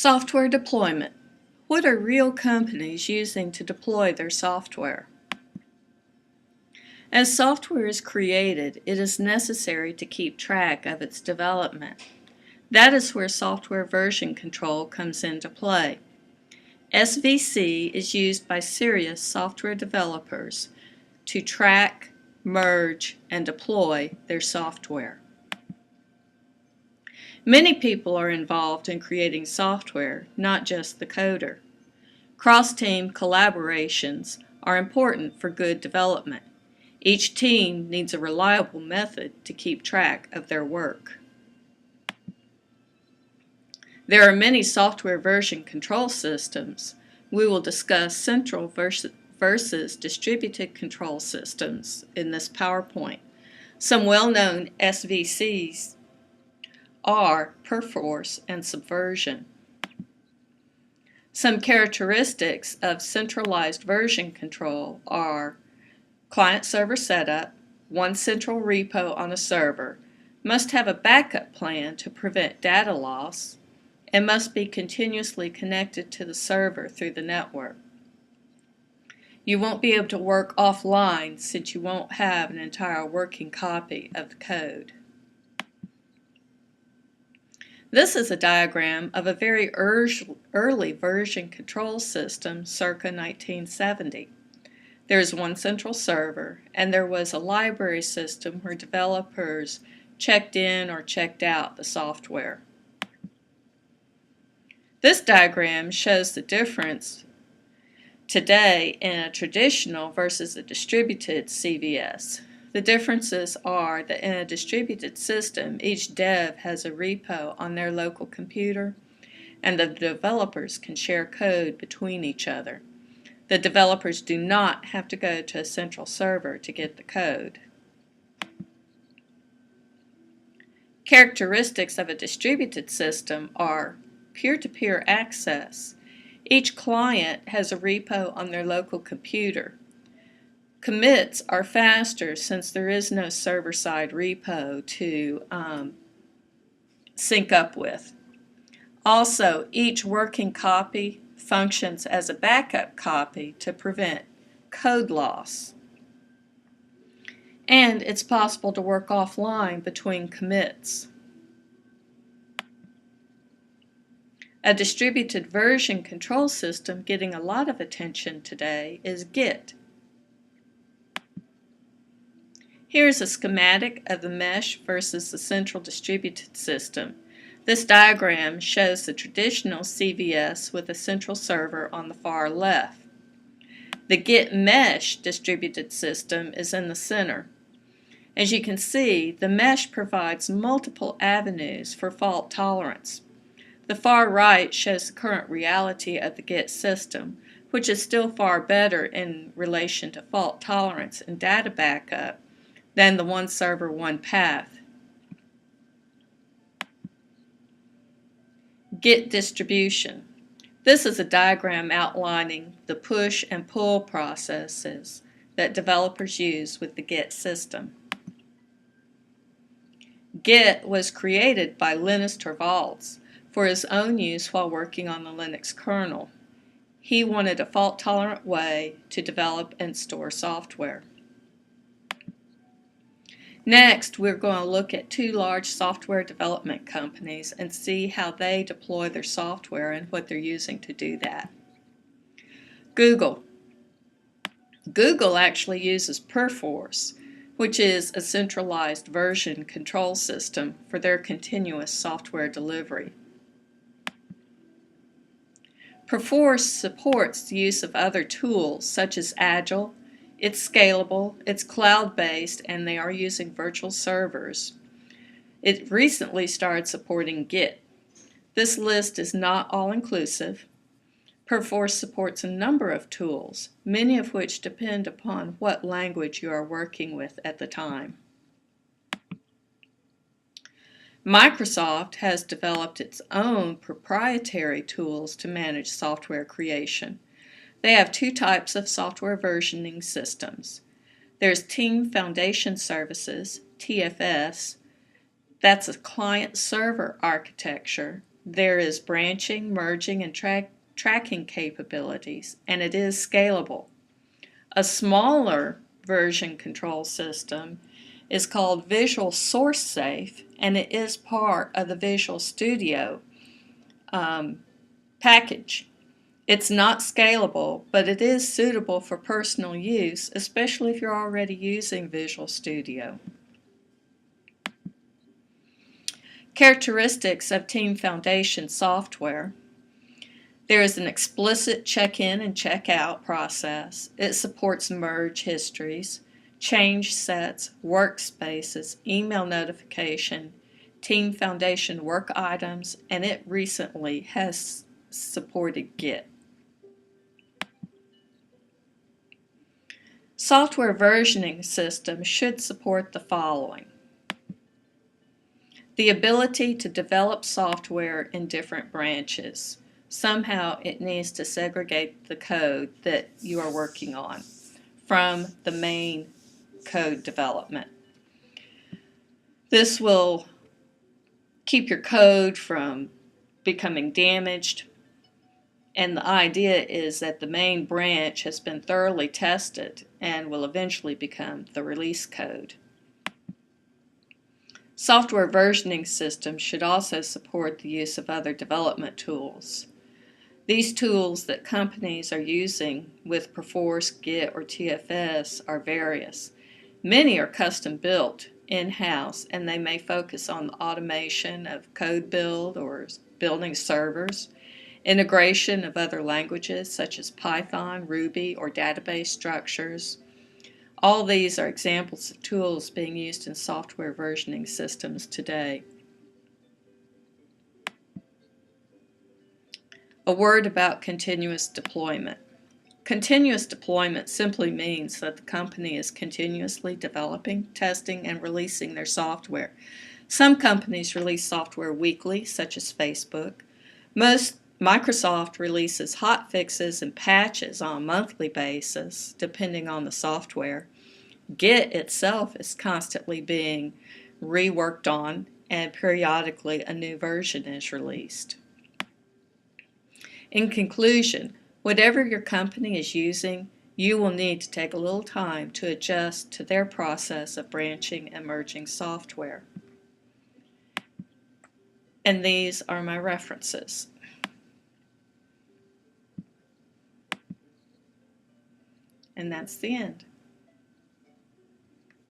Software deployment. What are real companies using to deploy their software? As software is created, it is necessary to keep track of its development. That is where software version control comes into play. SVC is used by serious software developers to track, merge, and deploy their software. Many people are involved in creating software, not just the coder. Cross-team collaborations are important for good development. Each team needs a reliable method to keep track of their work. There are many software version control systems. We will discuss central versus distributed control systems in this PowerPoint. Some well-known SVCs are Perforce and Subversion. Some characteristics of centralized version control are client-server setup, one central repo on a server, must have a backup plan to prevent data loss, and must be continuously connected to the server through the network. You won't be able to work offline since you won't have an entire working copy of the code. This is a diagram of a very early version control system circa 1970. There is one central server, and there was a library system where developers checked in or checked out the software. This diagram shows the difference today in a traditional versus a distributed CVS. The differences are that in a distributed system, each dev has a repo on their local computer, and the developers can share code between each other. The developers do not have to go to a central server to get the code. Characteristics of a distributed system are peer-to-peer access. Each client has a repo on their local computer. Commits are faster since there is no server-side repo to sync up with. Also, each working copy functions as a backup copy to prevent code loss. And it's possible to work offline between commits. A distributed version control system getting a lot of attention today is Git. Here's a schematic of the mesh versus the central distributed system. This diagram shows the traditional CVS with a central server on the far left. The Git mesh distributed system is in the center. As you can see, the mesh provides multiple avenues for fault tolerance. The far right shows the current reality of the Git system, which is still far better in relation to fault tolerance and data backup than the one server, one path. Git distribution. This is a diagram outlining the push and pull processes that developers use with the Git system. Git was created by Linus Torvalds for his own use while working on the Linux kernel. He wanted a fault-tolerant way to develop and store software. Next, we're going to look at two large software development companies and see how they deploy their software and what they're using to do that. Google. Google actually uses Perforce, which is a centralized version control system for their continuous software delivery. Perforce supports the use of other tools such as Agile. It's scalable, it's cloud-based, and they are using virtual servers. It recently started supporting Git. This list is not all-inclusive. Perforce supports a number of tools, many of which depend upon what language you are working with at the time. Microsoft has developed its own proprietary tools to manage software creation. They have two types of software versioning systems. There's Team Foundation Services, TFS. That's a client-server architecture There is branching, merging, and tracking capabilities, and it is scalable. A smaller version control system is called Visual Source Safe, and it is part of the Visual Studio package. It's not scalable, but it is suitable for personal use, especially if you're already using Visual Studio. Characteristics of Team Foundation software. There is an explicit check-in and check-out process. It supports merge histories, change sets, workspaces, email notification, Team Foundation work items, and it recently has supported Git. Software versioning systems should support the following: the ability to develop software in different branches. Somehow it needs to segregate the code that you are working on from the main code development. This will keep your code from becoming damaged, and the idea is that the main branch has been thoroughly tested and will eventually become the release code. Software versioning systems should also support the use of other development tools. These tools that companies are using with Perforce, Git, or TFS are various. Many are custom built in-house, and they may focus on the automation of code build or building servers, integration of other languages such as Python, Ruby, or database structures. All these are examples of tools being used in software versioning systems today. A word about continuous deployment. Continuous deployment simply means that the company is continuously developing, testing, and releasing their software. Some companies release software weekly, such as Facebook. Microsoft releases hot fixes and patches on a monthly basis, depending on the software. Git itself is constantly being reworked on, and periodically a new version is released. In conclusion, whatever your company is using, you will need to take a little time to adjust to their process of branching and merging software. And these are my references. And that's the end.